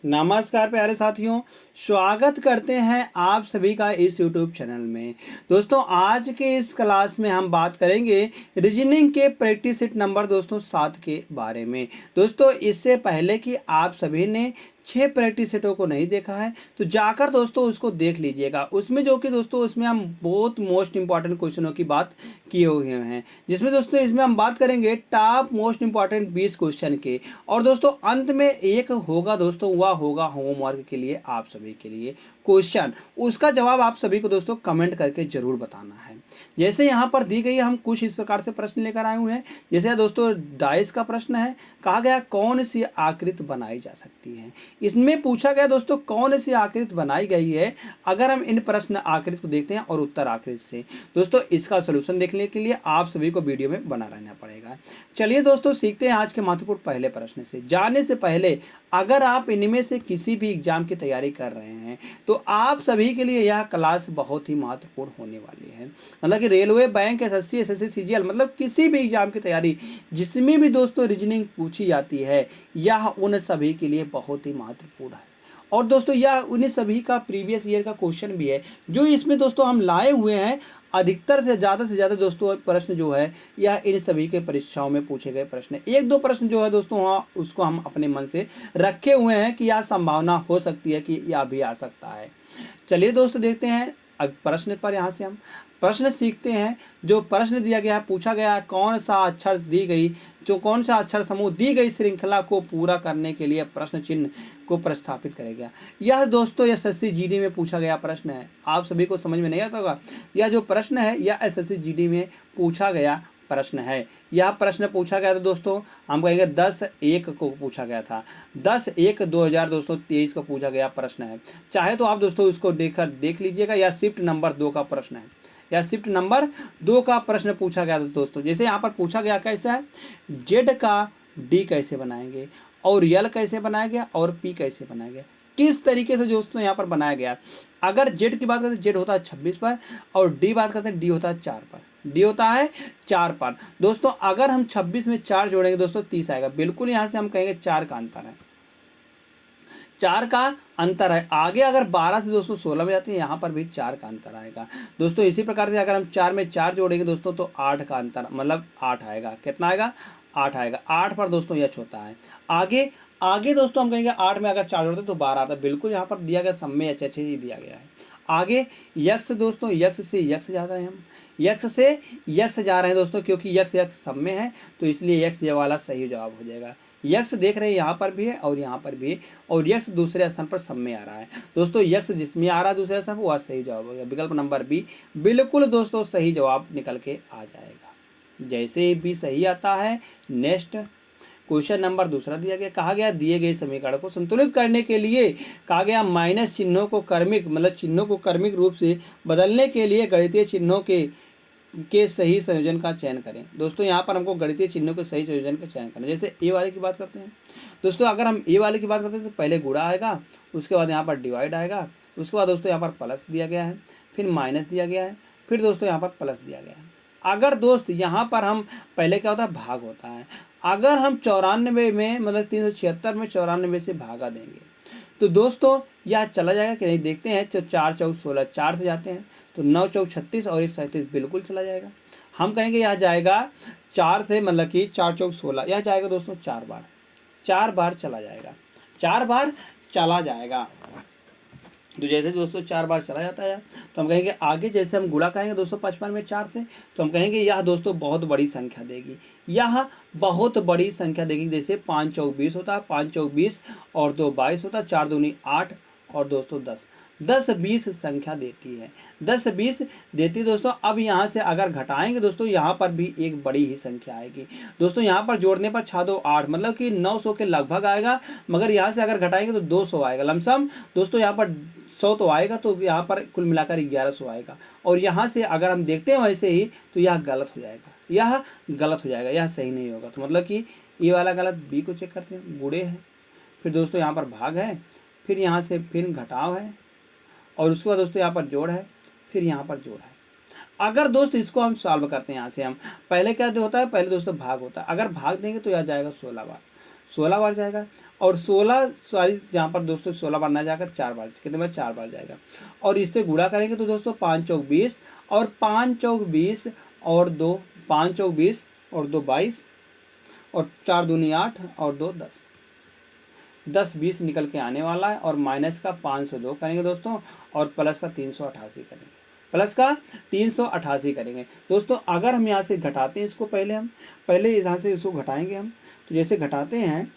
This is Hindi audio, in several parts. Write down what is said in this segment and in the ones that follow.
नमस्कार प्यारे साथियों, स्वागत करते हैं आप सभी का इस YouTube चैनल में। दोस्तों आज के इस क्लास में हम बात करेंगे रीजनिंग के प्रैक्टिस सेट नंबर 7 के बारे में। दोस्तों इससे पहले कि आप सभी ने 6 प्रैक्टिस सेटों को नहीं देखा है तो जाकर दोस्तों उसको देख लीजिएगा। उसमें जो कि दोस्तों उसमें हम बहुत मोस्ट इंपॉर्टेंट क्वेश्चनों की बात किए हुए हैं, जिसमें दोस्तों इसमें हम बात करेंगे टॉप मोस्ट इंपॉर्टेंट 20 क्वेश्चन के। और दोस्तों अंत में एक होगा दोस्तों, वह होगा होमवर्क के लिए आप सभी के लिए क्वेश्चन। उसका जवाब आप सभी को दोस्तों कमेंट करके जरूर बताना है। जैसे यहाँ पर दी गई है, हम कुछ इस प्रकार से प्रश्न लेकर आए हुए हैं। जैसे दोस्तों डाइस का प्रश्न है, कहा गया कौन सी आकृति बनाई जा सकती है। इसमें पूछा गया दोस्तों कौन सी आकृति बनाई गई है। अगर हम इन प्रश्न आकृति को देखते हैं और उत्तर आकृति से, दोस्तों इसका सलूशन देखने के लिए आप सभी को वीडियो में बना रहना पड़ेगा। चलिए दोस्तों सीखते हैं आज के महत्वपूर्ण पहले प्रश्न से। जाने से पहले अगर आप इनमें से किसी भी एग्जाम की तैयारी कर रहे हैं तो आप सभी के लिए यह क्लास बहुत ही महत्वपूर्ण होने वाली है। मतलब कि railway, bank, SSC, SSC, CGL, मतलब किसी भी एग्जाम की तैयारी जिसमें भी दोस्तों रीजनिंग पूछी जाती है, यह उन सभी के लिए बहुत ही महत्वपूर्ण है। और दोस्तों यह उन्हीं सभी का प्रीवियस ईयर का क्वेश्चन भी है जो इसमें दोस्तों हम लाए हुए हैं। अधिकतर से ज़्यादा दोस्तों प्रश्न जो है यह इन सभी के परीक्षाओं में पूछे गए प्रश्न। एक दो प्रश्न जो है दोस्तों हाँ उसको हम अपने मन से रखे हुए हैं कि यह संभावना हो सकती है कि यह भी आ सकता है। चलिए दोस्तों देखते हैं अब प्रश्न पर। यहाँ से हम प्रश्न सीखते हैं। जो प्रश्न दिया गया है, पूछा गया है कौन सा अक्षर दी गई, जो कौन सा अक्षर समूह दी गई श्रृंखला को पूरा करने के लिए प्रश्न चिन्ह को प्रस्थापित करेगा। यह दोस्तों एसएससी जीडी में पूछा गया प्रश्न है। आप सभी को समझ में नहीं आता होगा, यह जो प्रश्न है यह एसएससी जीडी में पूछा गया प्रश्न है। यह प्रश्न पूछा गया था दोस्तों, हम कहेंगे 10/1 को पूछा गया था। 10/1/2023 को पूछा गया प्रश्न है। चाहे तो आप दोस्तों इसको देख लीजिएगा। यह शिफ्ट नंबर 2 का प्रश्न है। यह शिफ्ट नंबर 2 का प्रश्न पूछा गया था दोस्तों। जैसे यहाँ पर पूछा गया कैसा है, जेड का डी कैसे बनाएंगे और यल कैसे बनाया गया और पी कैसे बनाया गया, किस तरीके से दोस्तों यहाँ पर बनाया गया। अगर जेड की बात करते हैं जेड होता है 26 पर, और डी बात करते हैं डी होता है 4 पर। डी होता है 4 पर। दोस्तों अगर हम 26 में 4 जोड़ेंगे दोस्तों 30 आएगा। बिल्कुल यहाँ से हम कहेंगे 4 का अंतर है, 4 का अंतर है। आगे अगर 12 से दोस्तों 16 में जाते हैं, यहाँ पर भी 4 का अंतर आएगा दोस्तों। इसी प्रकार से अगर हम 4 में 4 जोड़ेंगे दोस्तों तो 8 का अंतर, मतलब 8 आएगा। कितना आएगा? 8 आएगा। 8 पर दोस्तों यह होता है। आगे आगे दोस्तों हम कहेंगे 8 में अगर 4 जोड़ते हैं तो 12 आता है। बिल्कुल यहाँ पर दिया गया, सब में अच्छे ही दिया गया है। आगे यक्स दोस्तों, यक्स से यक्स जा रहे हैं हम, यक्स से यक्स जा रहे हैं दोस्तों, क्योंकि यक्स यक्स सब में है तो इसलिए यक्स ये वाला सही जवाब हो जाएगा। यक्स देख रहे हैं यहाँ पर भी है और यहाँ पर भी, और यक्स दूसरे स्थान पर सब में आ रहा है दोस्तों। यक्स जिसमें आ रहा है दूसरे स्थान पर वह सही जवाब हो गया। विकल्प नंबर बी बिल्कुल दोस्तों सही जवाब निकल के आ जाएगा। जैसे भी सही आता है, नेक्स्ट क्वेश्चन नंबर दूसरा दिया गया। कहा गया दिए गए समीकरण को संतुलित करने के लिए, कहा गया माइनस चिन्हों को क्रमिक, मतलब चिन्हों को क्रमिक रूप से बदलने के लिए गणितीय चिन्हों के सही संयोजन का चयन करें। दोस्तों यहाँ पर हमको गणितीय चिन्हों के सही संयोजन का चयन करना है। जैसे ए वाले की बात करते हैं दोस्तों, अगर हम ए वाले की बात करते हैं तो पहले गुणा आएगा, उसके बाद यहाँ पर डिवाइड आएगा, उसके बाद दोस्तों यहाँ पर प्लस दिया गया है, फिर माइनस दिया गया है, फिर दोस्तों यहाँ पर प्लस दिया गया है। अगर दोस्त यहाँ पर हम पहले क्या होता है, भाग होता है। अगर हम 94 में, मतलब 376 में 94 से भागा देंगे तो दोस्तों यह चला जाएगा कि नहीं, देखते हैं। 4 चौक 16, 4 से जाते हैं तो 9 चौक 36 और 1 37 बिल्कुल चला जाएगा। हम कहेंगे यह जाएगा 4 से, मतलब कि 4 चौक 16, यह जाएगा दोस्तों 4 बार, 4 बार चला जाएगा, 4 बार चला जाएगा। तो जैसे दोस्तों 4 बार चला जाता है तो हम कहेंगे आगे जैसे हम गुणा करेंगे 255 में 4 से, तो हम कहेंगे यह दोस्तों बहुत बड़ी संख्या देगी, यह बहुत बड़ी संख्या देगी। जैसे 5 चौक 20 होता है, 5 चौक 20 और 2 22 होता है, 4 दूनी 8 और दोस्तों 10, 10-20 संख्या देती है, 10-20 देती है दोस्तों। अब यहाँ से अगर घटाएंगे दोस्तों, यहाँ पर भी एक बड़ी ही संख्या आएगी दोस्तों। यहाँ पर जोड़ने पर 6 2 8, मतलब कि 900 के लगभग आएगा, मगर यहाँ से अगर घटाएंगे तो 200 आएगा लमसम दोस्तों। यहाँ पर 100 तो आएगा, तो यहाँ पर कुल मिलाकर 1100 आएगा। और यहाँ से अगर हम देखते हैं वैसे ही तो यह गलत हो जाएगा, यह गलत हो जाएगा, यह सही नहीं होगा। तो मतलब कि ये वाला गलत। बी को चेक करते हैं, गुणे है, फिर दोस्तों यहाँ पर भाग है, फिर यहाँ से फिर घटाव है, और उसके बाद दोस्तों यहाँ पर जोड़ है, फिर यहाँ पर जोड़ है। अगर दोस्त इसको हम सॉल्व करते हैं, यहाँ से हम पहले क्या होता है, पहले दोस्तों भाग होता है। अगर भाग देंगे तो यह जाएगा 16 बार, 16 बार जाएगा, और 16 सॉरी यहाँ पर दोस्तों 16 बार ना जाकर 4 बार, कितने बार 4 बार जाएगा। और इससे गुणा करेंगे तो दोस्तों 5 चौक 20 और 5 चौक 20 और 2 5 चौक 20 और 2 22 और 4 दूनी 8 और 2 10, 10 20 निकल के आने वाला है। और माइनस का 502 करेंगे दोस्तों, और प्लस का 388 करेंगे, प्लस का 388 करेंगे दोस्तों। अगर हम यहाँ से घटाते हैं इसको, पहले यहाँ से इसको घटाएंगे हम, तो जैसे घटाते हैं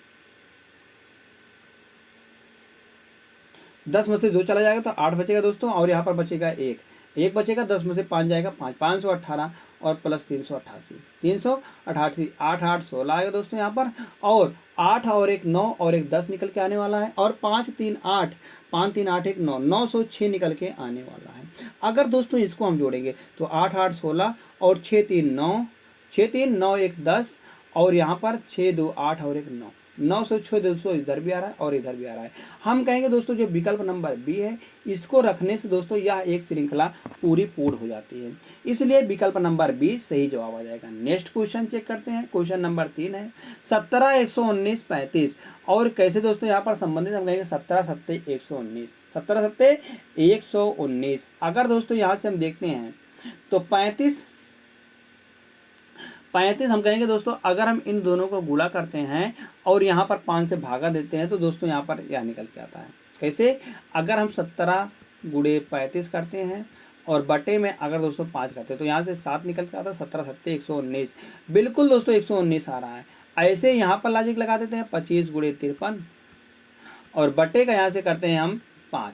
10 में से 2 चला जाएगा तो 8 बचेगा दोस्तों, और यहाँ पर बचेगा 1 बचेगा, 10 में से 5 जाएगा 518 और प्लस 388 8 8 16 आएगा दोस्तों यहाँ पर, और 8 और 1 9 और 1 10 निकल के आने वाला है, और 5 3 8 5 3 8 1 9 906 निकल के आने वाला है। अगर दोस्तों इसको हम जोड़ेंगे तो 8 8 16 और 6 3 9 6 3 9 1 10, और यहाँ पर 6 2 8 और 1 9 906 दोस्तों इधर भी आ रहा है और इधर भी आ रहा है। हम कहेंगे दोस्तों जो विकल्प नंबर बी है, इसको रखने से दोस्तों यह एक श्रृंखला पूरी पूर्ण हो जाती है, इसलिए विकल्प नंबर बी सही जवाब आ जाएगा। नेक्स्ट क्वेश्चन चेक करते हैं। क्वेश्चन नंबर 3 है 17 119 35, और कैसे दोस्तों यहाँ पर संबंधित हम कहेंगे 17 सत्ते 119, 17 सत्ते 119। अगर दोस्तों यहाँ से हम देखते हैं तो 35 हम कहेंगे दोस्तों, अगर हम इन दोनों को गुणा करते हैं और यहाँ पर 5 से भागा देते हैं तो दोस्तों यहाँ पर यह निकल के आता है। कैसे? अगर हम 17 गुणे 35 करते हैं और बटे में अगर दोस्तों 5 करते हैं तो यहाँ से 7 निकल के आता है, 17 सत्ते 119, बिल्कुल दोस्तों 119 आ रहा है। ऐसे यहाँ पर लॉजिक लगा देते हैं 25 गुणे 53, और बटे का यहाँ से करते हैं हम 5,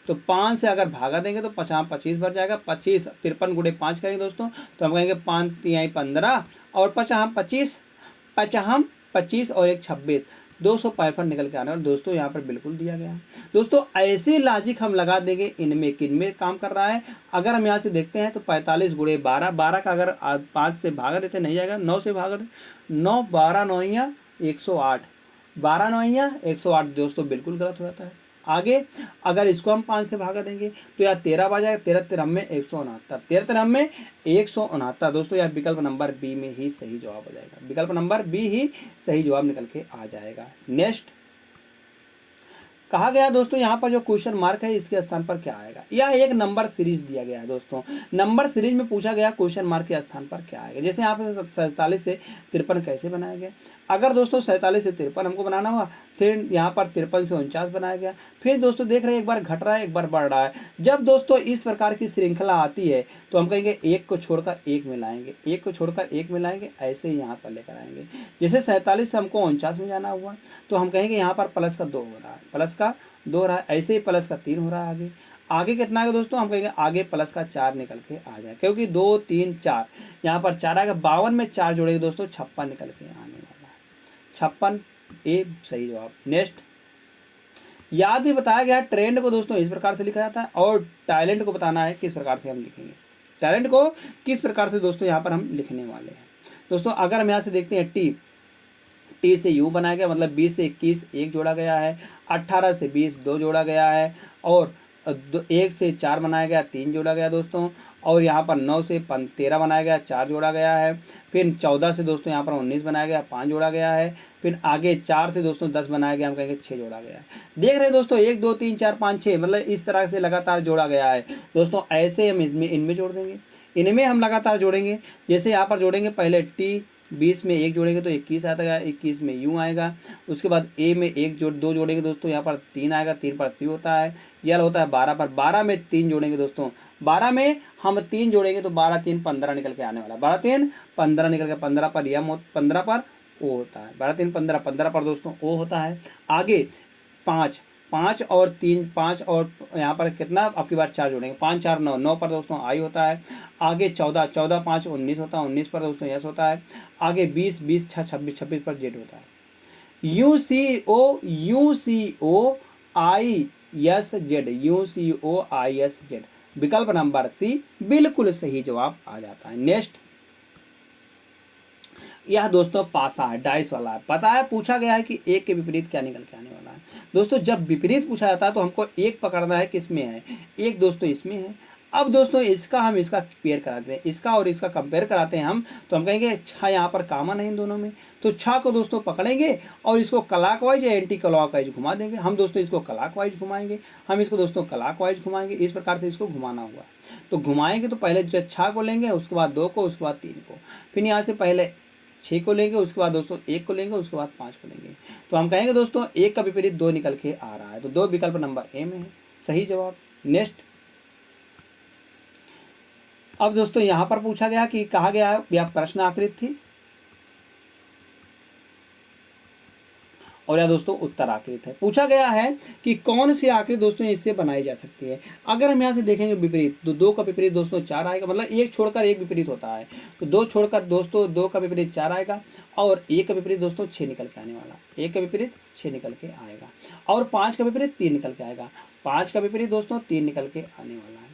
तो 5 से अगर भागा देंगे तो 25 भर जाएगा, 25 53 गुणे 5 करेंगे दोस्तों तो हम कहेंगे 5 3 15 और 25 और 1 26, 265 निकल के आना। और दोस्तों यहाँ पर बिल्कुल दिया गया है दोस्तों। ऐसे लॉजिक हम लगा देंगे इनमें किनमें काम कर रहा है। अगर हम यहाँ से देखते हैं तो 45 गुणे 12, 12 का अगर 5 से भागा देते नहीं जाएगा, 9 से भागा दे, 9 12 9 108, 12 9 108 दोस्तों बिल्कुल गलत हो जाता है। आगे अगर इसको हम 5 से भागा देंगे तो यह 13 बार जाएगा, 13 13 में 169, 13 13 में 169 दोस्तों, यह विकल्प नंबर बी में ही सही जवाब आ जाएगा। विकल्प नंबर बी ही सही जवाब निकल के आ जाएगा। नेक्स्ट कहा गया दोस्तों यहाँ पर जो क्वेश्चन मार्क है इसके स्थान पर क्या आएगा? यह एक नंबर सीरीज दिया गया है दोस्तों। नंबर सीरीज में पूछा गया क्वेश्चन मार्क के स्थान पर क्या आएगा। जैसे यहाँ पर 47 से 53 कैसे बनाया गया? अगर दोस्तों 47 से 53 हमको बनाना हुआ, फिर यहाँ पर 53 से 49 बनाया गया। फिर दोस्तों देख रहे हैं एक बार घट रहा है एक बार बढ़ रहा है। जब दोस्तों इस प्रकार की श्रृंखला आती है तो हम कहेंगे एक को छोड़कर एक में लाएंगे, एक को छोड़कर एक में लाएंगे, ऐसे ही यहाँ पर लेकर आएंगे। जैसे 47 से हमको 49 में जाना हुआ तो हम कहेंगे यहाँ पर प्लस का 2 हो रहा है, प्लस का 2 हो रहा है, ऐसे ही प्लस का 3 हो रहा है। आगे आगे कितना आएगा दोस्तों? हम कहेंगे आगे प्लस का 4 निकल के आ जाए, क्योंकि 2 3 4 यहाँ पर 4 आएगा। 52 में 4 जोड़ेंगे दोस्तों 56 निकल के आने वाला है, 56 ए सही जवाब। नेक्स्ट याद ही बताया गया ट्रेंड को दोस्तों इस प्रकार से लिखा जाता है, और टैलेंट को बताना है किस प्रकार से हम लिखेंगे। टैलेंट को किस प्रकार से दोस्तों यहाँ पर हम लिखने वाले हैं दोस्तों। अगर हम यहाँ से देखते हैं टी से यू बनाया गया, मतलब 20 से 21 1 जोड़ा गया है, 18 से 20 2 जोड़ा गया है, और 1 से 4 बनाया गया 3 जोड़ा गया दोस्तों, और यहाँ पर 9 से 13 बनाया गया 4 जोड़ा गया है। फिर 14 से दोस्तों यहाँ पर 19 बनाया गया 5 जोड़ा गया है। फिर आगे 4 से दोस्तों 10 बनाया गया, हम कहेंगे 6 जोड़ा गया है। देख रहे हैं दोस्तों 1 2 3 4 5 6, मतलब इस तरह से लगातार जोड़ा गया है दोस्तों। ऐसे हम इनमें जोड़ देंगे, इनमें हम लगातार जोड़ेंगे। जैसे यहाँ पर जोड़ेंगे पहले टी 20 में 1 जोड़ेंगे तो 21 आता है, 21 में यू आएगा। उसके बाद ए में 2 जोड़ेंगे दोस्तों, यहाँ पर 3 आएगा, 3 पर सी होता है, यल होता है 12 पर। 12 में 3 जोड़ेंगे दोस्तों, 12 में हम 3 जोड़ेंगे तो 12 3 15 निकल के आने वाला, 12 3 15 निकल के 15 पर यम 15 पर ओ होता है, 12 3 15 15 पर दोस्तों ओ होता है। आगे 5 और 3 5 और यहाँ पर कितना आपकी बार 4 जोड़ेंगे, 5 4 9 9 पर दोस्तों आई होता है। आगे 14 5 19 होता है, 19 पर दोस्तों यस होता है। आगे 20 6 26 पर जेड होता है। UCO ISZ विकल्प नंबर सी बिल्कुल सही जवाब आ जाता है। नेक्स्ट यह दोस्तों पासा है, डाइस वाला है। पता है पूछा गया है कि एक के विपरीत क्या निकल के आने वाला है दोस्तों। जब विपरीत पूछा जाता है तो हमको एक पकड़ना है, किसमें है एक दोस्तों इसमें है। अब दोस्तों इसका हम इसका पेयर कराते हैं, इसका और इसका कंपेयर कराते हैं हम, तो हम कहेंगे 6 यहाँ पर कॉमन है इन दोनों में, तो 6 को दोस्तों पकड़ेंगे और इसको क्लॉकवाइज या एंटी क्लॉकवाइज घुमा देंगे। हम दोस्तों इसको क्लॉकवाइज घुमाएंगे, हम इसको दोस्तों क्लॉकवाइज घुमाएंगे, इस प्रकार से इसको घुमाना हुआ। तो घुमाएंगे तो पहले 6 को लेंगे, उसके बाद 2 को, उसके बाद 3 को, फिर यहाँ से पहले 6 को लेंगे, उसके बाद दोस्तों 1 को लेंगे, उसके बाद 5 को लेंगे। तो हम कहेंगे दोस्तों 1 का विपरीत 2 निकल के आ रहा है, तो 2 विकल्प नंबर ए में है सही जवाब। नेक्स्ट, अब दोस्तों यहाँ पर पूछा गया कि कहा गया है यह प्रश्न आकृति थी और यह दोस्तों उत्तर आकृति है। पूछा गया है कि कौन सी आकृति दोस्तों इससे बनाई जा सकती है। अगर हम यहाँ से देखेंगे विपरीत, तो 2 का विपरीत दोस्तों 4 आएगा, मतलब 1 छोड़कर 1 विपरीत होता है, तो 2 छोड़कर दोस्तों 2 का विपरीत 4 आएगा, और 1 का विपरीत दोस्तों 6 निकल के आने वाला, 1 का विपरीत 6 निकल के आएगा, और 5 का विपरीत 3 निकल के आएगा, 5 का विपरीत दोस्तों 3 निकल के आने वाला है।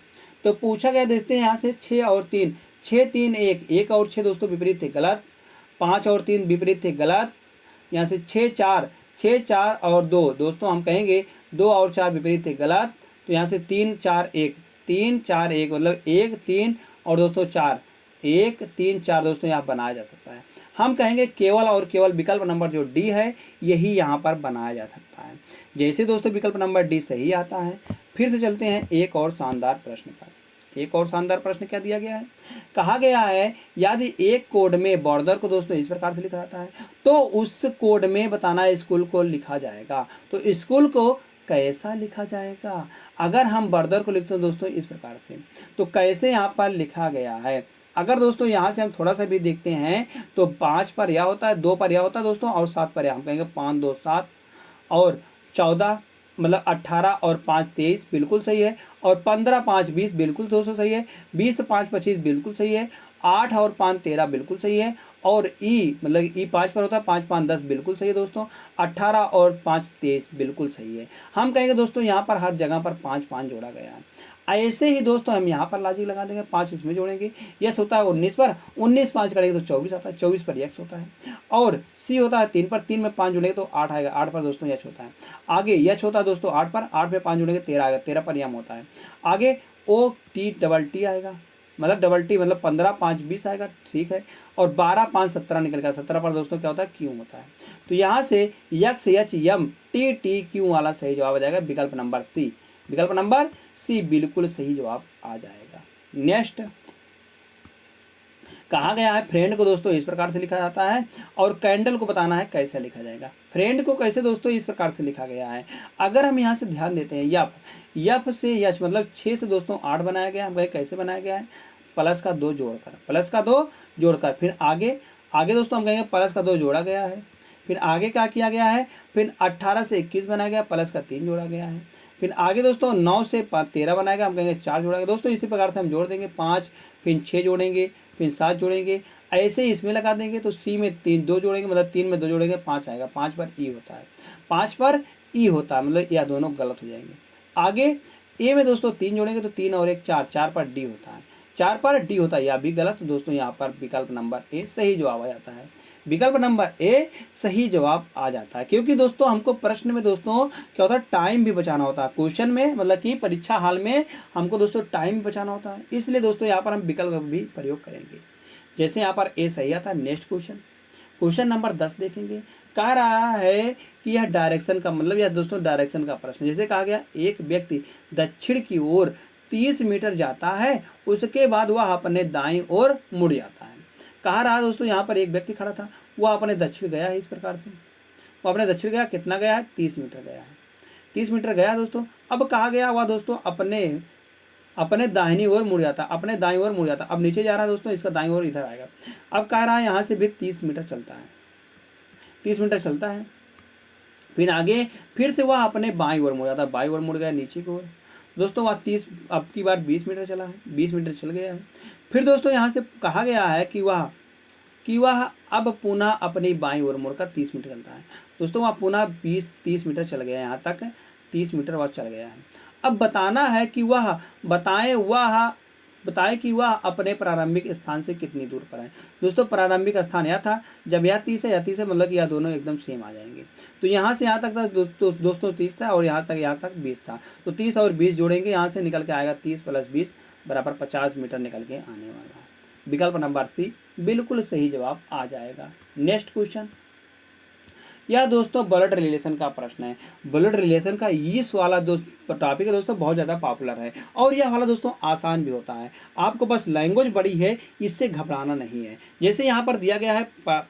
तो पूछा गया, देखते हैं यहाँ से 6 और 3, 6 3 1, 1 और 6 दोस्तों विपरीत थे गलत, 5 और 3 विपरीत थे गलत, यहाँ से 6 4 और 2 दोस्तों हम कहेंगे 2 और 4 विपरीत थे गलत, तो यहाँ से 3 4 1, 3 4 1 मतलब 1 3 और दोस्तों 4, 1 3 4 दोस्तों यहाँ बनाया जा सकता है। हम कहेंगे केवल और केवल विकल्प नंबर जो डी है यही यहाँ पर बनाया जा सकता है। जैसे दोस्तों विकल्प नंबर डी सही आता है, फिर से चलते हैं एक और शानदार प्रश्न पर। एक और शानदार प्रश्न क्या दिया गया है, कहा गया है यदि एक कोड में बॉर्डर को दोस्तों इस प्रकार से लिखा जाता है तो उस कोड में बताना स्कूल को लिखा जाएगा, तो स्कूल को कैसा लिखा जाएगा। अगर हम बॉर्डर को लिखते हैं दोस्तों इस प्रकार से, तो कैसे यहाँ पर लिखा गया है। अगर दोस्तों यहाँ से हम थोड़ा सा भी देखते हैं तो 5 पर यह होता है, 2 पर यह होता है दोस्तों, और 7 पर यह, हम कहेंगे 5 2 7 और 14 मतलब 18 और 5 23 बिल्कुल सही है, और 15 5 20 बिल्कुल दोस्तों सही है, 20 5 25 बिल्कुल सही है, 8 और 5 13 बिल्कुल सही है, और ई मतलब ई 5 पर होता है, 5 5 10 बिल्कुल सही है दोस्तों, 18 और 5 23 बिल्कुल सही है। हम कहेंगे दोस्तों यहाँ पर हर जगह पर 5 5 जोड़ा गया है। ऐसे ही दोस्तों हम यहाँ पर लॉजिक लगा देंगे, 5 इसमें जोड़ेंगे, यस होता है 19 पर, 19 5 करेंगे तो 24 आता है, 24 पर यक्स होता है, और सी होता है 3 पर, 3 में 5 जोड़ेंगे तो 8 आएगा, 8 पर दोस्तों यच होता है। आगे यच होता है दोस्तों 8 पर, 8 में 5 जोड़ेंगे 13 आएगा, 13 पर यम होता है। आगे ओ टी डबल टी आएगा, मतलब डबल टी मतलब 15 5 20 आएगा, ठीक है, और 12 5 17 निकल गया, 17 पर दोस्तों क्या होता है क्यू होता है। तो यहाँ से x H M T T Q वाला सही जवाब आ जाएगा विकल्प नंबर सी, विकल्प नंबर सी बिल्कुल सही जवाब आ जाएगा। नेक्स्ट, कहा गया है फ्रेंड को दोस्तों इस प्रकार से लिखा जाता है और कैंडल को बताना है कैसे लिखा जाएगा। फ्रेंड को कैसे दोस्तों इस प्रकार से लिखा गया है। अगर हम यहाँ से ध्यान देते हैं यफ, यफ से यश मतलब 6 से दोस्तों 8 बनाया गया, हम कैसे बनाया गया है, प्लस का 2 जोड़कर, प्लस का 2 जोड़कर, फिर आगे आगे दोस्तों हम कहेंगे प्लस का 2 जोड़ा गया है, फिर आगे क्या किया गया है, फिर 18 से 21 बनाया गया, प्लस का 3 जोड़ा गया है, फिर आगे दोस्तों 9 से 13 बनाएगा, हम कहेंगे 4 जोड़ेंगे दोस्तों, इसी प्रकार से हम जोड़ देंगे 5, फिर 6 जोड़ेंगे, फिर 7 जोड़ेंगे, ऐसे ही इसमें लगा देंगे तो सी में 3 2 जोड़ेंगे, मतलब 3 में 2 जोड़ेंगे 5 आएगा, 5 पर ई होता है, 5 पर ई होता है, मतलब यह दोनों गलत हो जाएंगे। आगे ए में दोस्तों 3 जोड़ेंगे तो 3 और 1 4, 4 पर डी होता है, 4 पर डी होता है, यह भी गलत दोस्तों, यहाँ पर विकल्प नंबर ए सही जवाब आ जाता है, विकल्प नंबर ए सही जवाब आ जाता है। क्योंकि दोस्तों हमको प्रश्न में दोस्तों क्या होता है, टाइम भी बचाना होता है, क्वेश्चन में मतलब कि परीक्षा हाल में हमको दोस्तों टाइम भी बचाना होता है, इसलिए दोस्तों यहाँ पर हम विकल्प भी प्रयोग करेंगे। जैसे यहाँ पर ए सही आता है। नेक्स्ट क्वेश्चन, क्वेश्चन नंबर 10 देखेंगे। कह रहा है कि यह डायरेक्शन का मतलब यह दोस्तों डायरेक्शन का प्रश्न, जैसे कहा गया एक व्यक्ति दक्षिण की ओर 30 मीटर जाता है, उसके बाद वह अपने दाईं ओर मुड़ जाता है। कहा रहा दोस्तों यहाँ पर एक व्यक्ति खड़ा था, वह अपने दक्षिण गया है, इस प्रकार से वो अपने दक्षिण गया, कितना गया है 30 मीटर गया है, 30 मीटर गया दोस्तों। अब कहा गया वह दोस्तों अपने दाहिनी ओर मुड़ जाता, अपने दाईं ओर मुड़ जाता, अब नीचे जा रहा है दोस्तों, इसका दाईं ओर इधर आएगा। अब कह रहा है यहाँ से भी 30 मीटर चलता है, 30 मीटर चलता है, फिर आगे फिर से वह अपने बाईं ओर मुड़ जाता, बाईं ओर मुड़ गया नीचे की ओर दोस्तों, वह 30 अब की बार 20 मीटर चला है, 20 मीटर चल गया है। फिर दोस्तों यहाँ से कहा गया है कि वह अब पुनः अपनी बाईं ओर मुड़कर 30 मीटर चलता है दोस्तों, वह पुनः 30 मीटर चल गया है, यहाँ तक 30 मीटर वह चल गया है। अब बताना है कि बताए कि वह अपने प्रारंभिक स्थान से कितनी दूर पर है। दोस्तों प्रारंभिक स्थान यह था, जब यह 30 है या 30 है मतलब कि यह दोनों एकदम सेम आ जाएंगे। तो यहाँ से यहाँ तक था दोस्तों 30 था, और यहाँ तक 20 था, तो 30 और 20 जोड़ेंगे, यहाँ से निकल के आएगा 30 + 20 बराबर 50 मीटर निकल के आने वाला है। विकल्प नंबर सी बिल्कुल सही जवाब आ जाएगा। नेक्स्ट क्वेश्चन, यह दोस्तों ब्लड रिलेशन का प्रश्न है। ब्लड रिलेशन का इस वाला टॉपिक है दोस्तों, बहुत ज़्यादा पॉपुलर है और यह वाला दोस्तों आसान भी होता है। आपको बस लैंग्वेज बड़ी है, इससे घबराना नहीं है। जैसे यहाँ पर दिया गया है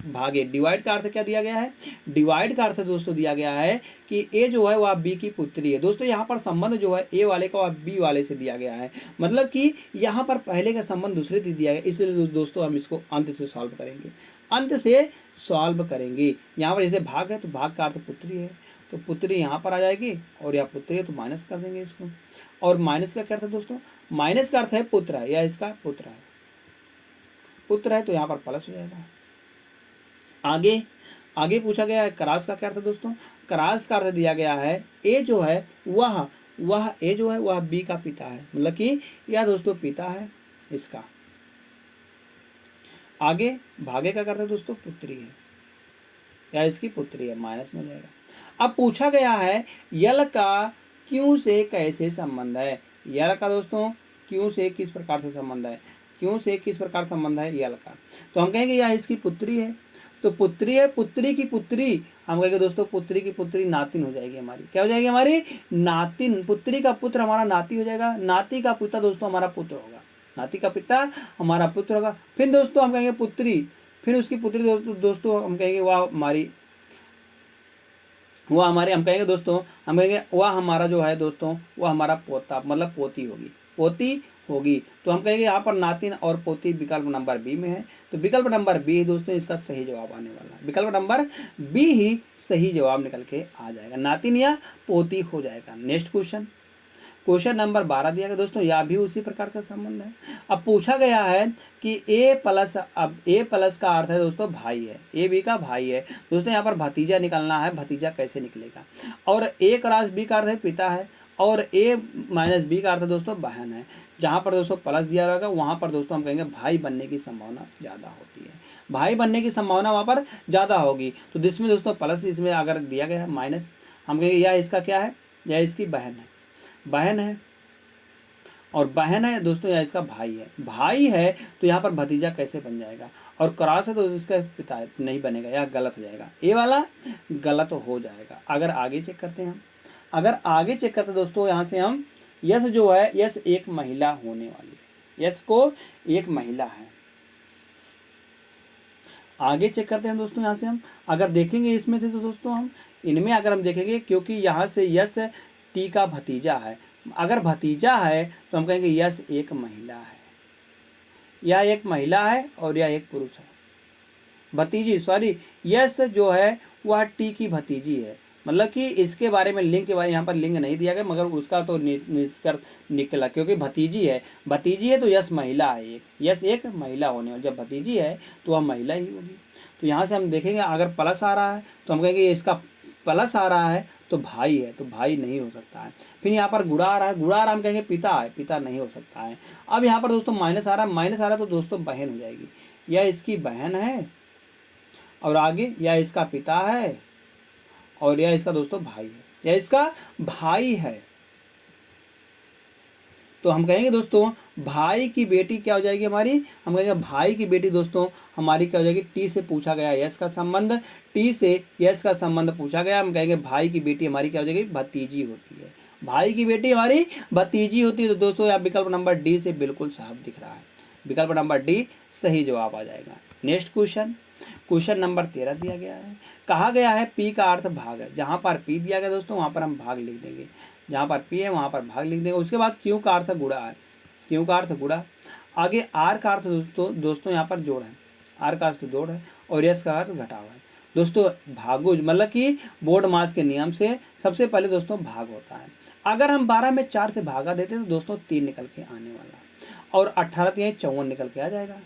भागे, डिवाइड का अर्थ क्या दिया गया है? डिवाइड का अर्थ दोस्तों दिया गया है कि ए जो है वह बी की पुत्री है। दोस्तों यहाँ पर संबंध जो है ए वाले का वह बी वाले से दिया गया है, मतलब कि यहाँ पर पहले का संबंध दूसरे से दिया गया, इसलिए दोस्तों हम इसको अंत से सॉल्व करेंगे, अंत से सॉल्व करेंगे। यहाँ पर जैसे भाग है तो भाग का अर्थ पुत्री है, तो पुत्री यहाँ पर आ जाएगी और यह पुत्री है तो माइनस कर देंगे इसको। और माइनस का क्या अर्थ है दोस्तों? माइनस का अर्थ है पुत्र है, या इसका पुत्र है, पुत्र है तो यहाँ पर प्लस हो जाएगा। आगे आगे पूछा गया है क्रॉस का क्या अर्थ है दोस्तों? क्रॉस का अर्थ दिया गया है ए जो है वह ए जो है वह बी का पिता है, मतलब कि यह दोस्तों पिता है इसका। आगे भागे का करते दोस्तों पुत्री है, या इसकी पुत्री है, माइनस में हो जाएगा। अब पूछा गया है यल का क्यों से कैसे संबंध है। यल का दोस्तों क्यों से किस प्रकार से संबंध है, क्यों से किस प्रकार संबंध है यल का, तो हम कहेंगे यह इसकी पुत्री है, तो पुत्री है, पुत्री की पुत्री हम कहेंगे दोस्तों, पुत्री की पुत्री नातिन हो जाएगी हमारी, क्या हो जाएगी हमारी? नातिन। पुत्री का पुत्र हमारा नाती हो जाएगा, नाती का पिता दोस्तों हमारा पुत्र होगा, नाती का पिता हमारा पुत्र होगा। फिर दोस्तों हम कहेंगे पुत्री, फिर उसकी पुत्री दोस्तों हम कहेंगे वह हमारी, वह हमारे, हम कहेंगे दोस्तों, हम कहेंगे वह हमारा जो है दोस्तों वह हमारा पोता मतलब पोती होगी, पोती होगी। तो हम कहेंगे यहाँ पर नातिन और पोती विकल्प नंबर बी में है, तो विकल्प नंबर बी दोस्तों इसका सही जवाब आने वाला है। विकल्प नंबर बी ही सही जवाब निकल के आ जाएगा, नातिन या पोती हो जाएगा। नेक्स्ट क्वेश्चन, क्वेश्चन नंबर 12 दिया गया दोस्तों, यह भी उसी प्रकार का संबंध है। अब पूछा गया है कि ए प्लस, अब ए प्लस का अर्थ है दोस्तों भाई है, ए बी का भाई है दोस्तों, यहाँ पर भतीजा निकलना है, भतीजा कैसे निकलेगा? और ए क्रॉस बी का अर्थ है पिता है, और ए माइनस बी का अर्थ दोस्तों बहन है। जहाँ पर दोस्तों प्लस दिया रहेगा वहाँ पर दोस्तों हम कहेंगे भाई बनने की संभावना ज़्यादा होती है, भाई बनने की संभावना वहाँ पर ज़्यादा होगी। तो जिसमें दोस्तों प्लस इसमें अगर दिया गया है माइनस, हम कहेंगे यह इसका क्या है, यह इसकी बहन है, बहन है, और बहन है दोस्तों या इसका भाई है, भाई है तो यहाँ पर भतीजा कैसे बन जाएगा? और क्रॉस है तो इसका पिता है, नहीं बनेगा, यह गलत हो जाएगा, ए वाला गलत हो जाएगा। अगर आगे चेक करते हैं हम, अगर आगे चेक करते दोस्तों यहाँ से हम यस जो है, यस एक महिला होने वाली है, यस को एक महिला है। आगे चेक करते हैं दोस्तों, यहाँ से हम अगर देखेंगे इसमें से तो दोस्तों हम इनमें अगर हम देखेंगे, क्योंकि यहाँ से यस टी का भतीजा है, अगर भतीजा है तो हम कहेंगे यस एक महिला है, यह एक महिला है और यह एक पुरुष है। भतीजी सॉरी, यस जो है वह टी की भतीजी है, मतलब कि इसके बारे में लिंग के बारे में यहाँ पर लिंग नहीं दिया गया, मगर उसका तो निष्कर्ष निकला, क्योंकि भतीजी है, भतीजी है तो यस महिला है, एक यस एक महिला होने वाली, जब भतीजी है तो वह महिला ही होगी। तो यहाँ से हम देखेंगे अगर प्लस आ रहा है तो हम कहेंगे इसका प्लस आ रहा है तो भाई है, तो भाई नहीं हो सकता है। फिर यहाँ पर गुड़ा आ रहा है, गुड़ा आ रहा है हम कहेंगे पिता है, पिता नहीं हो सकता है। अब यहाँ पर दोस्तों माइनस आ रहा है, माइनस आ रहा है तो दोस्तों बहन हो जाएगी, यह इसकी बहन है, और आगे यह इसका पिता है, और यह इसका दोस्तों भाई है, यह इसका भाई है। तो हम कहेंगे दोस्तों भाई की बेटी क्या हो जाएगी हमारी, हम कहेंगे भाई की बेटी दोस्तों हमारी क्या हो जाएगी, टी से पूछा गया यस का संबंध, टी से यस का संबंध पूछा गया, हम कहेंगे भाई की बेटी हमारी क्या हो जाएगी, भतीजी होती है, भाई की बेटी हमारी भतीजी होती है। तो दोस्तों यहाँ विकल्प नंबर डी से बिल्कुल साफ दिख रहा है, विकल्प नंबर डी सही जवाब आ जाएगा। नेक्स्ट क्वेश्चन, क्वेश्चन नंबर 13 दिया गया है, कहा गया है पी का अर्थ भाग है। जहाँ पर पी दिया गया दोस्तों वहाँ पर हम भाग लिख देंगे, जहाँ पर पी है वहाँ पर भाग लिख देंगे। उसके बाद क्यू का अर्थ गुणा है, क्यू का अर्थ गुणा। आगे आर का अर्थ दोस्तों यहाँ पर जोड़ है, आर का अर्थ जोड़ है, और यस का अर्थ घटाव है। दोस्तों भागो मतलब कि बोर्ड मास के नियम से सबसे पहले दोस्तों भाग होता है। अगर हम 12 में 4 से भागा देते तो दोस्तों 3 निकल के आने वाला, और 18 3 54 निकल के आ जाएगा।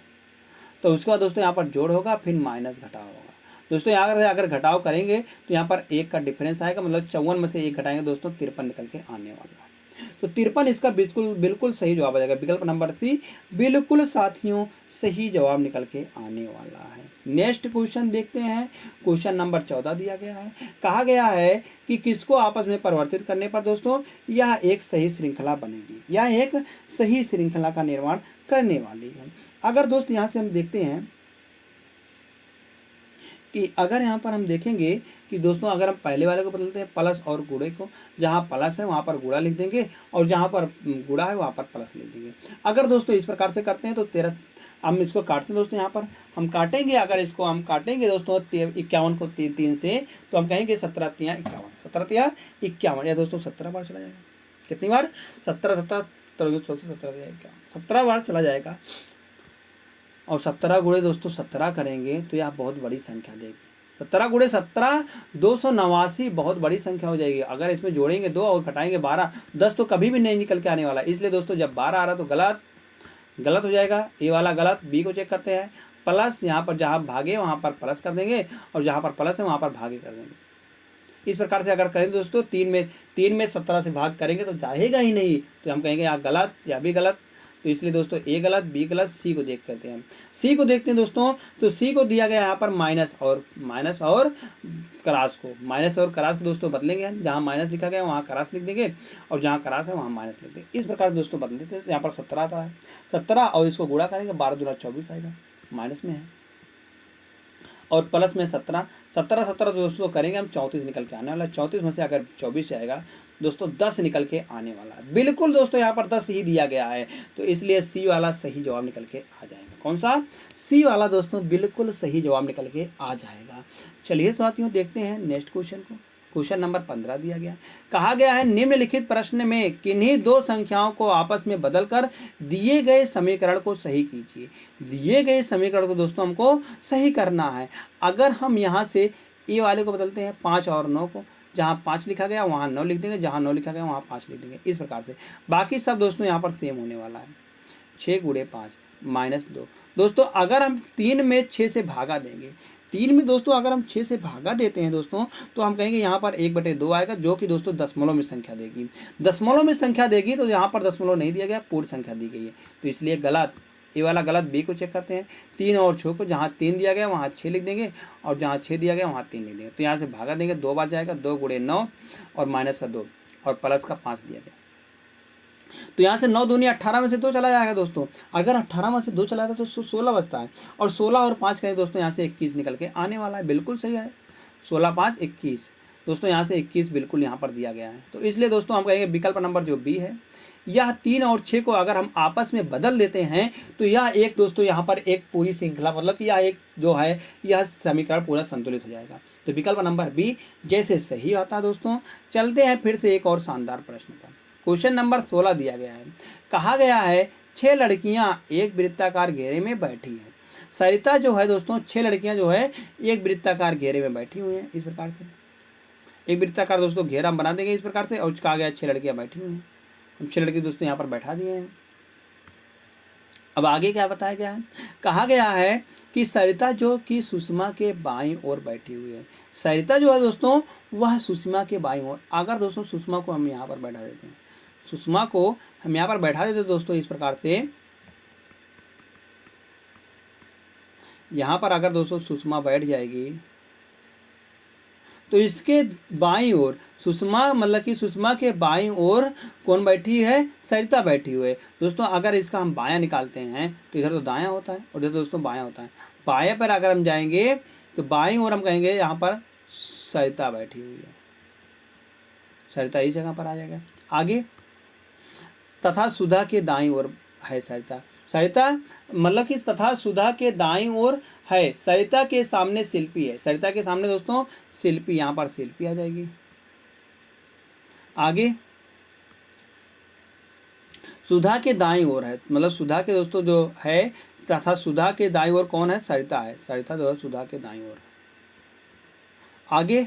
तो उसके बाद दोस्तों यहाँ पर जोड़ होगा, फिर माइनस घटाव होगा। दोस्तों यहाँ अगर घटाव करेंगे तो यहाँ पर 1 का डिफरेंस आएगा, मतलब 54 में से 1 घटाएंगे दोस्तों 53 निकल के आने वाला है। तो 53 इसका बिल्कुल बिल्कुल सही जवाब आ जाएगा। विकल्प नंबर सी बिल्कुल साथियों सही जवाब निकल के आने वाला है। नेक्स्ट क्वेश्चन देखते हैं। क्वेश्चन नंबर 14 दिया गया है। कहा गया है कि किसको आपस में परिवर्तित करने पर दोस्तों यह एक सही श्रृंखला बनेगी, यह एक सही श्रृंखला का निर्माण करने वाली है। अगर दोस्त यहाँ से हम देखते हैं कि अगर यहाँ पर हम देखेंगे कि दोस्तों अगर हम पहले वाले को बदलते हैं प्लस और गुणे को, जहाँ प्लस है वहाँ पर गुणा लिख देंगे और जहाँ पर गुणा है वहाँ पर प्लस लिख देंगे। अगर दोस्तों इस प्रकार से करते हैं तो 13 हम इसको काटते हैं दोस्तों, यहाँ पर हम काटेंगे, अगर इसको हम काटेंगे दोस्तों 51 को 3 से, तो हम कहेंगे 17 तिया 51, 17 तिया 51, या दोस्तों 17 बार चला जाएगा। कितनी बार? 17 17 बार चला जाएगा। और 17 गुणे दोस्तों 17 करेंगे तो यह बहुत बड़ी संख्या देगी। 17 गुणे 17 289 बहुत बड़ी संख्या हो जाएगी। अगर इसमें जोड़ेंगे 2 और घटाएंगे 12, 10 तो कभी भी नहीं निकल के आने वाला। इसलिए दोस्तों जब 12 आ रहा तो गलत हो जाएगा, ए वाला गलत। बी को चेक करते हैं, प्लस यहाँ पर जहाँ भागे वहाँ पर प्लस कर देंगे और जहाँ पर प्लस है वहाँ पर भागे कर देंगे। इस प्रकार से अगर करें दोस्तों 3 में 17 से भाग करेंगे तो जाएगा ही नहीं, तो हम कहेंगे यहाँ गलत या भी गलत। तो इसलिए दोस्तों ए गलत, बी गलत, सी को देख करते हैं। सी को देखते हैं दोस्तों, तो सी को दिया गया यहाँ पर माइनस और क्रॉस को, माइनस और क्रॉस को दोस्तों बदलेंगे। जहाँ माइनस लिखा गया वहाँ क्रॉस लिख देंगे और जहाँ क्रॉस है वहाँ माइनस लिख देंगे। इस प्रकार से दोस्तों बदल देते हैं। यहाँ पर 17 आता है, 17 और इसको गुणा करेंगे 12 दूना 24 आएगा, माइनस में है, और प्लस में 17 दोस्तों करेंगे हम 34 निकल के आने वाला है। 34 में से अगर 24 जाएगा दोस्तों 10 निकल के आने वाला है। बिल्कुल दोस्तों यहाँ पर 10 ही दिया गया है, तो इसलिए सी वाला सही जवाब निकल के आ जाएगा। कौन सा? सी वाला दोस्तों बिल्कुल सही जवाब निकल के आ जाएगा। चलिए साथियों देखते हैं नेक्स्ट क्वेश्चन को। क्वेश्चन नंबर 15 दिया गया। कहा गया है निम्नलिखित प्रश्न में किन्हीं दो संख्याओं को आपस में बदलकर दिए गए समीकरण को सही कीजिए। दिए गए समीकरण को दोस्तों हमको सही करना है। अगर हम यहाँ से ए वाले को बदलते हैं 5 और 9 को, जहाँ 5 लिखा गया वहाँ 9 लिख देंगे, जहाँ 9 लिखा गया वहाँ 5 लिख देंगे। इस प्रकार से बाकी सब दोस्तों यहाँ पर सेम होने वाला है। 6 गुणे 5 माइनस 2 दोस्तों, अगर हम 3 में 6 से भागा देंगे, 3 में दोस्तों अगर हम 6 से भागा देते हैं दोस्तों, तो हम कहेंगे यहाँ पर 1/2 आएगा, जो कि दोस्तों दशमलव में संख्या देगी। दशमलव में संख्या देगी तो यहाँ पर दशमलव नहीं दिया गया, पूर्ण संख्या दी गई है, तो इसलिए गलत। ए वाला गलत। बी को चेक करते हैं, 3 और 6 को, जहाँ 3 दिया गया वहाँ 6 लिख देंगे और जहाँ 6 दिया गया वहाँ 3 लिख देंगे। तो यहाँ से भागा देंगे, 2 बार जाएगा, 2 गुणे 9 और माइनस का 2 और प्लस का 5 दिया गया। तो यहाँ से 9 दूनी 18 में से 2 चला जाएगा दोस्तों। अगर 18 में से 2 चला जाता तो 16 बचता है, और 16 और 5 करें दोस्तों यहाँ से 21 निकल के आने वाला है। बिल्कुल सही है, 16 5 21 दोस्तों, यहाँ से 21 बिल्कुल यहाँ पर दिया गया है। तो इसलिए दोस्तों हम कहेंगे विकल्प नंबर जो बी है, यह 3 और 6 को अगर हम आपस में बदल देते हैं तो यह एक दोस्तों यहाँ पर एक पूरी श्रृंखला, मतलब कि यह एक जो है यह समीकरण पूरा संतुलित हो जाएगा। तो विकल्प नंबर बी जैसे सही आता है दोस्तों। चलते हैं फिर से एक और शानदार प्रश्न पर। क्वेश्चन नंबर 16 दिया गया है। कहा गया है 6 लड़कियां एक वृत्ताकार घेरे में बैठी हैं। सरिता जो है दोस्तों, 6 लड़कियां जो है एक वृत्ताकार घेरे में बैठी हुई हैं। इस प्रकार से एक वृत्ताकार दोस्तों घेरा हम बना देंगे इस प्रकार से, और कहा गया 6 लड़कियां बैठी हुई हैं। हम 6 लड़की दोस्तों यहाँ पर बैठा दिए हैं। अब आगे क्या बताया गया है? कहा गया है कि सरिता जो कि सुषमा के बाईं ओर बैठी हुई है। सरिता जो है दोस्तों वह सुषमा के बाईं ओर, अगर दोस्तों सुषमा को हम यहाँ पर बैठा देते हैं, सुषमा को हम यहाँ पर बैठा देते दोस्तों इस प्रकार से, यहाँ पर अगर दोस्तों सुषमा बैठ जाएगी तो इसके बाईं ओर सुषमा, मतलब कि सुषमा के बाईं ओर कौन बैठी है? सरिता बैठी हुई है दोस्तों। अगर इसका हम बायां निकालते हैं तो इधर तो दायां होता है और इधर दोस्तों बायां होता है। बाएं पर अगर हम जाएंगे तो बाईं ओर हम कहेंगे यहाँ पर सरिता बैठी हुई है, सरिता इस जगह पर आ जाएगा। आगे तथा सुधा के दाईं ओर है सरिता, सरिता मतलब कि तथा सुधा के दाईं ओर है। सरिता के सामने शिल्पी है, सरिता के सामने दोस्तों शिल्पी, यहाँ पर शिल्पी आ जाएगी। आगे सुधा के दाईं ओर है, मतलब सुधा के दोस्तों जो है, तथा सुधा के दाईं ओर कौन है? सरिता है, सरिता जो है सुधा के दाईं ओर है। आगे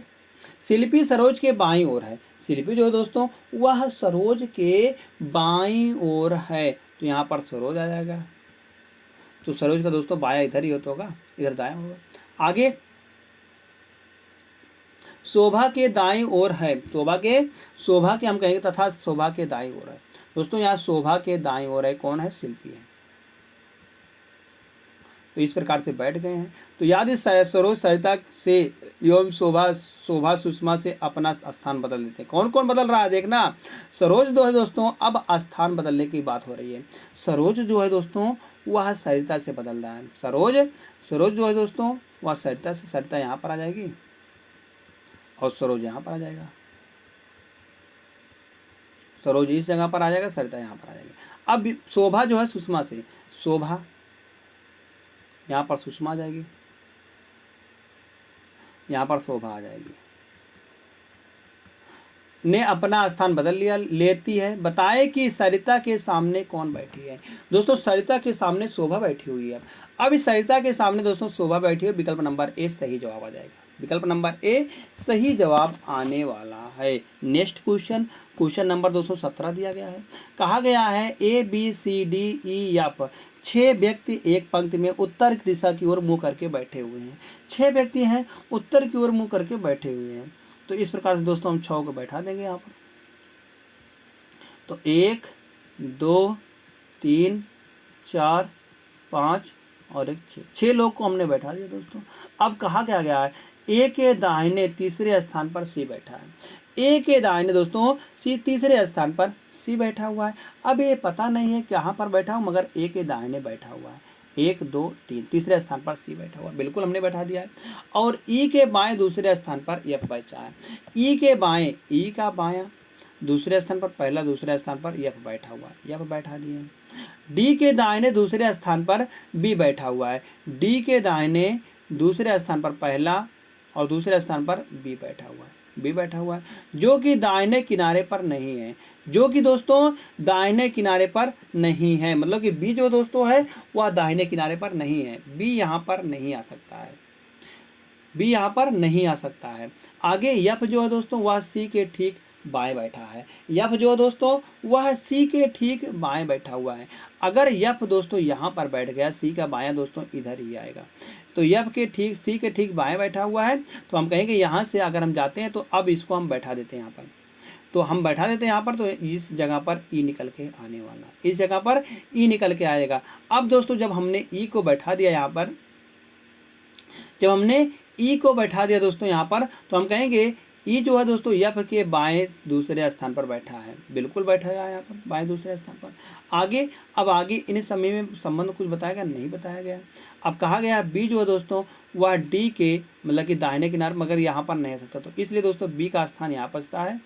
शिल्पी सरोज के बाईं ओर है, शिल्पी जो है दोस्तों वह सरोज के बाईं ओर है, तो यहाँ पर सरोज आ जाएगा। तो सरोज का दोस्तों बाया इधर ही होता होगा, इधर दाया होगा। आगे शोभा के दाईं ओर है, शोभा के हम कहेंगे तथा शोभा के दाईं ओर है। दोस्तों यहाँ शोभा के दाईं ओर है, कौन है? शिल्पी है। तो इस प्रकार से बैठ गए हैं। तो याद इस सरोज सरिता से एवं शोभा सुषमा से अपना स्थान बदल देते हैं। कौन कौन बदल रहा है देखना। सरोज जो है दोस्तों, अब स्थान बदलने की बात हो रही है। सरोज जो है दोस्तों वह सरिता से बदल रहा है। सरोज जो है दोस्तों वह सरिता से, सरिता यहाँ पर आ जाएगी और सरोज यहाँ पर आ जाएगा। सरोज इस जगह पर आ जाएगा, सरिता यहाँ पर आ जाएगी। अब शोभा जो है सुषमा से, शोभा यहाँ पर सुषमा आ जाएगी, यहाँ पर शोभा आ जाएगी। ने अपना स्थान बदल लेती है। बताए कि सरिता के सामने कौन बैठी है। दोस्तों सरिता के सामने शोभा बैठी हुई है। अब इस सरिता के सामने दोस्तों शोभा बैठी है, विकल्प नंबर ए सही जवाब आ जाएगा। विकल्प नंबर ए सही जवाब आने वाला है। नेक्स्ट क्वेश्चन नंबर 217 दिया गया है। कहा गया है ABCDE 6 व्यक्ति एक पंक्ति में उत्तर की दिशा की ओर मुंह करके बैठे हुए हैं। 6 व्यक्ति हैं, उत्तर की ओर मुंह करके बैठे हुए हैं। तो इस प्रकार से दोस्तों हम 6 को बैठा देंगे यहाँ पर। तो 1 2 3 4 5 और 6 लोग को हमने बैठा दिया दोस्तों। अब कहा क्या गया है, ए के दाहिने तीसरे स्थान पर सी बैठा है। ए के दाहिने दोस्तों सी तीसरे स्थान पर सी बैठा हुआ है। अब ये पता नहीं है कहाँ पर बैठा हूँ, मगर ए के दाहिने बैठा हुआ है। 1 2 3 तीसरे स्थान पर सी बैठा हुआ, बिल्कुल हमने बैठा दिया है। और ई के बाएं दूसरे स्थान पर एफ बैठा है। ई के बाएं, ई का बायां दूसरे स्थान पर पहला, दूसरे स्थान पर एफ बैठा हुआ, एफ बैठा दिए। डी के दाहिने दूसरे स्थान पर बी बैठा हुआ है। डी के दाहिने दूसरे स्थान पर पहला और दूसरे स्थान पर बी बैठा हुआ है, बी बैठा हुआ है, जो कि दाहिने किनारे पर नहीं है। जो कि दोस्तों दाहिने किनारे पर नहीं है, मतलब कि बी जो दोस्तों है वह दाहिने किनारे पर नहीं है। बी यहाँ पर नहीं आ सकता है, बी यहाँ पर नहीं आ सकता है। आगे यफ जो है दोस्तों वह सी के ठीक बाएं बैठा है। यफ जो दोस्तों वह सी के ठीक बाएं बैठा हुआ है। अगर यफ दोस्तों यहाँ पर बैठ गया, सी का बायां दोस्तों इधर ही आएगा। तो यफ के ठीक, सी के ठीक बाएं बैठा हुआ है। तो हम कहेंगे यहाँ से अगर हम जाते हैं तो अब इसको हम बैठा देते हैं यहाँ पर। तो हम बैठा देते हैं यहाँ पर, तो इस जगह पर ई निकल के आने वाला, इस जगह पर ई निकल के आएगा। अब दोस्तों जब हमने ई को बैठा दिया यहाँ पर, जब हमने ई को बैठा दिया दोस्तों यहाँ पर, तो हम कहेंगे ई जो है दोस्तों यफ के बाएं दूसरे स्थान पर बैठा है, बिल्कुल बैठा है यहाँ पर बाएं दूसरे स्थान पर। आगे, अब आगे इन समय में संबंध कुछ बताया गया, नहीं बताया गया। अब कहा गया बी जो है दोस्तों वह डी के मतलब कि दाहिने किनारे, मगर यहाँ पर नहीं आ सकता। तो इसलिए दोस्तों बी का स्थान यहाँ बचता है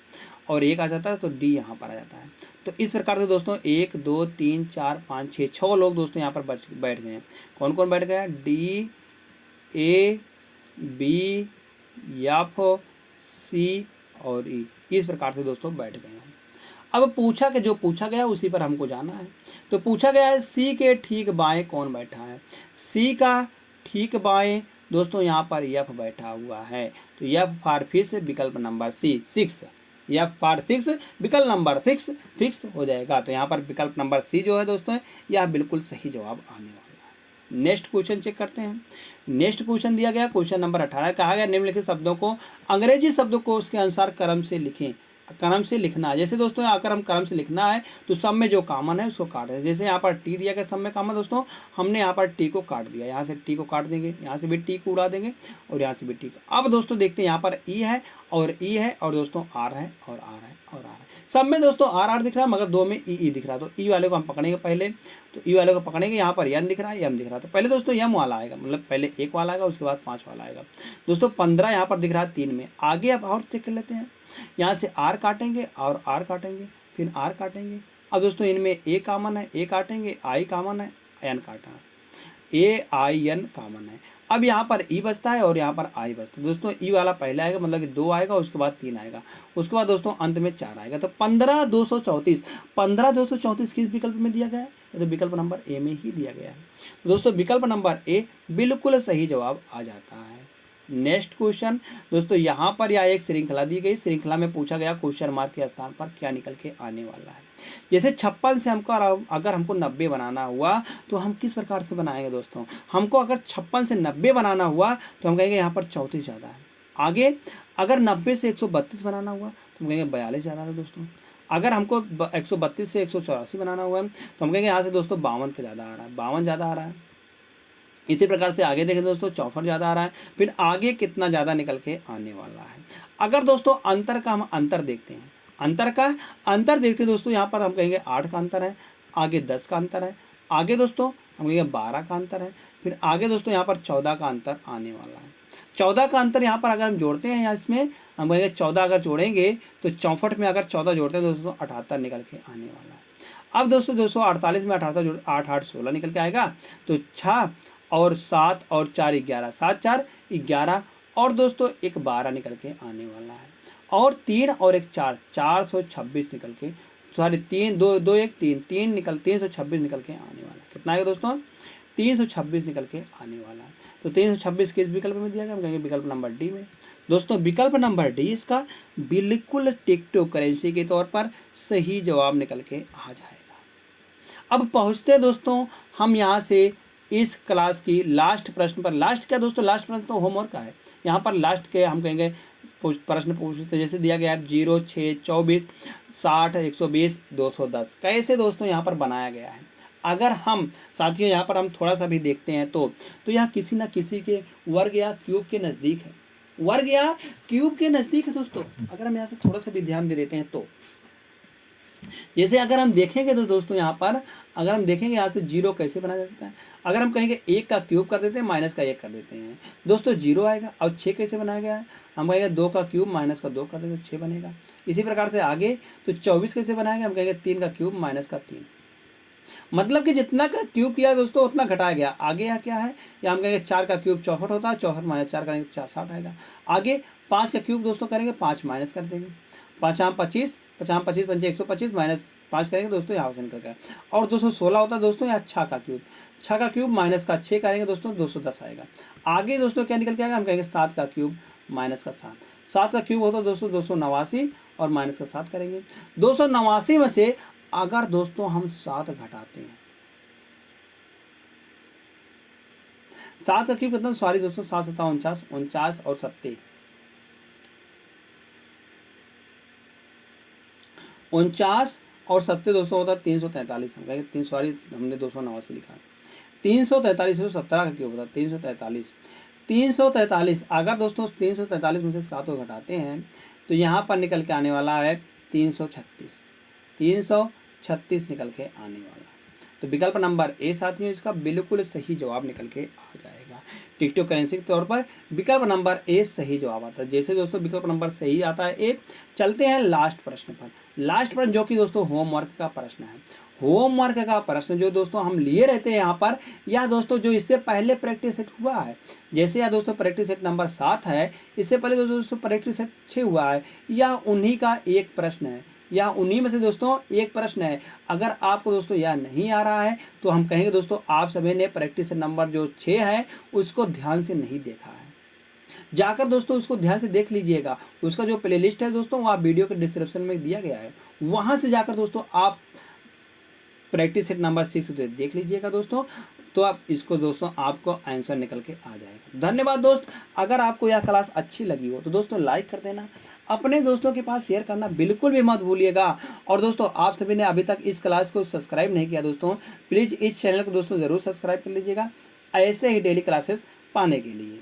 और एक आ जाता है, तो डी यहाँ पर आ जाता है। तो इस प्रकार से दोस्तों 1 2 3 4 5 6 लोग दोस्तों यहाँ पर बैठ गए हैं। कौन कौन बैठ गया? डी, ए, बी, एफ, सी और ई, इस प्रकार से दोस्तों बैठ गए हैं। अब जो पूछा गया उसी पर हमको जाना है। तो पूछा गया है सी के ठीक बाएं कौन बैठा है। सी का ठीक बाएं दोस्तों यहाँ पर एफ बैठा हुआ है। तो एफ फॉर फिक्स, विकल्प नंबर सी 6, एफ फॉर 6 विकल्प नंबर 6 फिक्स हो जाएगा। तो यहाँ पर विकल्प नंबर सी जो है दोस्तों यह बिल्कुल सही जवाब आने वाला है। नेक्स्ट क्वेश्चन चेक करते हैं। नेक्स्ट क्वेश्चन दिया गया क्वेश्चन नंबर 18, कहा गया निम्नलिखित शब्दों को अंग्रेजी शब्दों को उसके अनुसार क्रम से लिखें। क्रम से लिखना है, जैसे दोस्तों अगर हम क्रम से लिखना है तो सब में जो कॉमन है उसको काट दें। जैसे यहाँ पर टी दिया गया सब में कॉमन दोस्तों, हमने यहाँ पर टी को काट दिया, यहाँ से टी को काट देंगे, यहाँ से भी टी को उड़ा देंगे और यहाँ से भी टी को। अब दोस्तों देखते हैं यहाँ पर ई है और ई है और दोस्तों आर है और आर है और आर है। सब में दोस्तों आर आर दिख रहा है मगर दो में ई दिख रहा है। तो ई वाले को हम पकड़ेंगे पहले, तो ई वाले को पकड़ेंगे, यहाँ पर एम दिख रहा है, एम दिख रहा है। तो पहले दोस्तों एम वाला आएगा, मतलब पहले 1 वाला आएगा उसके बाद 5 वाला आएगा। दोस्तों 15 यहाँ पर दिख रहा है 3 में। आगे अब और चेक कर लेते हैं, यहाँ से आर काटेंगे और आर काटेंगे, फिर आर काटेंगे। अब दोस्तों इनमें ए कॉमन है, ए काटेंगे, आई कॉमन है, एन काटना, ए आई एन कॉमन है। अब यहाँ पर ई बचता है और यहाँ पर आई बचता है। दोस्तों ई वाला पहले आएगा, मतलब कि 2 आएगा, उसके बाद 3 आएगा, उसके बाद दोस्तों अंत में 4 आएगा। तो 15 234 किस विकल्प में दिया गया है? तो विकल्प नंबर ए में ही दिया गया है। तो दोस्तों विकल्प नंबर ए बिल्कुल सही जवाब आ जाता है। नेक्स्ट क्वेश्चन दोस्तों, यहाँ पर यह एक श्रृंखला दी गई, श्रृंखला में पूछा गया क्वेश्चन मार्क के स्थान पर क्या निकल के आने वाला है। जैसे 56 से हमको अगर हमको 90 बनाना हुआ तो हम किस प्रकार से बनाएंगे दोस्तों? हमको अगर 56 से 90 बनाना हुआ तो हम कहेंगे यहाँ पर 34 ज़्यादा है, आगे अगर 90 से 132 बनाना हुआ तो हम कहेंगे 42 ज़्यादा था दोस्तों। अगर हमको 132 से 184 बनाना हुआ है तो हम कहेंगे यहाँ से दोस्तों 52 का ज़्यादा आ रहा है, 52 ज़्यादा आ रहा है। इसी प्रकार से आगे देखें दोस्तों 64 ज़्यादा आ रहा है, फिर आगे कितना ज़्यादा निकल के आने वाला है। अगर दोस्तों अंतर का हम अंतर देखते हैं, अंतर देखते हैं दोस्तों, यहाँ पर हम कहेंगे 8 का अंतर है, आगे 10 का अंतर है, आगे दोस्तों हम कहेंगे 12 का अंतर है, फिर आगे दोस्तों यहाँ पर 14 का अंतर आने वाला है। 14 का अंतर यहाँ पर अगर हम जोड़ते हैं, यहाँ इसमें हम कहेंगे 14 अगर जोड़ेंगे तो 64 में अगर 14 जोड़ते हैं दोस्तों 78 निकल के आने वाला है। अब दोस्तों 248 में 78 जोड़ 8 8 16 निकल के आएगा, तो 6 और 7 और 4 11, 7 4 11 और दोस्तों एक 12 निकल के आने वाला है, और 3 और एक 4, 426 निकल के, सॉरी 3 2 2 1 3 3 निकल 326 निकल के आने वाला है। कितना आएगा दोस्तों? 326 निकल के आने वाला है। तो 326 किस विकल्प में दिया गया? हम कहेंगे विकल्प नंबर डी में। दोस्तों विकल्प नंबर डी इसका बिल्कुल टिक्टो करेंसी के तौर पर सही जवाब निकल के आ जाएगा। अब पहुंचते दोस्तों हम यहाँ से इस क्लास की लास्ट प्रश्न पर। लास्ट क्या दोस्तों? लास्ट प्रश्न तो होमवर्क का है। यहाँ पर लास्ट के हम कहेंगे प्रश्न पूछते, जैसे दिया गया है 0 6 24 60 120 210। कैसे दोस्तों यहाँ पर बनाया गया है? अगर हम साथियों यहाँ पर हम थोड़ा सा भी देखते हैं तो यह किसी न किसी के वर्ग या क्यूब के नज़दीक है, वर्ग या क्यूब के नज़दीक है दोस्तों। अगर हम यहाँ से थोड़ा सा भी ध्यान दे देते हैं तो जैसे अगर हम देखेंगे तो दोस्तों यहाँ पर अगर हम देखेंगे यहाँ से 0 कैसे बनाया जाता है, अगर हम कहेंगे 1 का क्यूब कर देते हैं माइनस का 1 कर देते हैं दोस्तों 0 आएगा। और 6 कैसे बनाया गया है? हम कहेंगे 2 का क्यूब माइनस का 2 कर देते हैं 6 बनेगा। इसी प्रकार से आगे तो 24 कैसे बनाएंगे? हम कहेंगे 3 का क्यूब माइनस का 3, मतलब कि जितना का क्यूब किया दोस्तों उतना घटाया गया। आगे यहाँ क्या है? या हम कहेंगे 4 का क्यूब 64 होता है, 64 माइनस 4 करेंगे 60 आएगा। आगे 5 का क्यूब दोस्तों करेंगे 5 माइनस कर देंगे, 5 25 50 25 पंचे 125 माइनस 5 करेंगे दोस्तों यहाँ से निकल गया। और 216 होता है दोस्तों यहाँ 6 का क्यूब, 6 का क्यूब माइनस का 6 करेंगे दोस्तों 210 आएगा। आगे दोस्तों क्या निकल के आएगा? हम कहेंगे 7 का क्यूब माइनस का 7, 7 का क्यूब होता है दोस्तों 289 और माइनस का 7 करेंगे। 289 में से अगर दोस्तों हम 7 घटाते हैं, 7 का क्यूब कितना? सॉरी दोस्तों 7 7 49, 49 और 70 49 और 70 दोस्तों होता है 343। हम कहेंगे 3, सॉरी हमने 289 लिखा, 343 तो 17 का क्यूब होता है 343। 343 अगर दोस्तों 343 में से 7 को घटाते हैं तो यहाँ पर निकल के आने वाला है 336, 336 निकल के आने वाला है। तो विकल्प नंबर ए साथियों इसका बिल्कुल सही जवाब निकल के आ जाएगा। टिक्टो करेंसी के तौर पर विकल्प नंबर ए सही जवाब आता है। जैसे दोस्तों विकल्प नंबर सही आता है ए, चलते हैं लास्ट प्रश्न पर। लास्ट प्रश्न जो कि दोस्तों होमवर्क का प्रश्न है। होमवर्क का प्रश्न जो दोस्तों हम लिए रहते हैं यहाँ पर, या दोस्तों जो इससे पहले प्रैक्टिस सेट हुआ है, जैसे या दोस्तों प्रैक्टिस सेट नंबर 7 है, इससे पहले दोस्तों प्रैक्टिस सेट 6 हुआ है, या उन्हीं का एक प्रश्न है, या उन्हीं में से दोस्तों एक प्रश्न है। अगर आपको दोस्तों यह नहीं आ रहा है तो हम कहेंगे दोस्तों आप सभी ने प्रैक्टिस नंबर जो 6 है उसको ध्यान से नहीं देखा है। जाकर दोस्तों उसको ध्यान से देख लीजिएगा। उसका जो प्लेलिस्ट है दोस्तों वो आप वीडियो के डिस्क्रिप्शन में दिया गया है, वहाँ से जाकर दोस्तों आप प्रैक्टिस सेट नंबर 6 देख लीजिएगा दोस्तों, तो आप इसको दोस्तों आपको आंसर निकल के आ जाएगा। धन्यवाद दोस्त। अगर आपको यह क्लास अच्छी लगी हो तो दोस्तों लाइक कर देना, अपने दोस्तों के पास शेयर करना बिल्कुल भी मत भूलिएगा। और दोस्तों आप सभी ने अभी तक इस क्लास को सब्सक्राइब नहीं किया दोस्तों, प्लीज़ इस चैनल को दोस्तों ज़रूर सब्सक्राइब कर लीजिएगा ऐसे ही डेली क्लासेस पाने के लिए।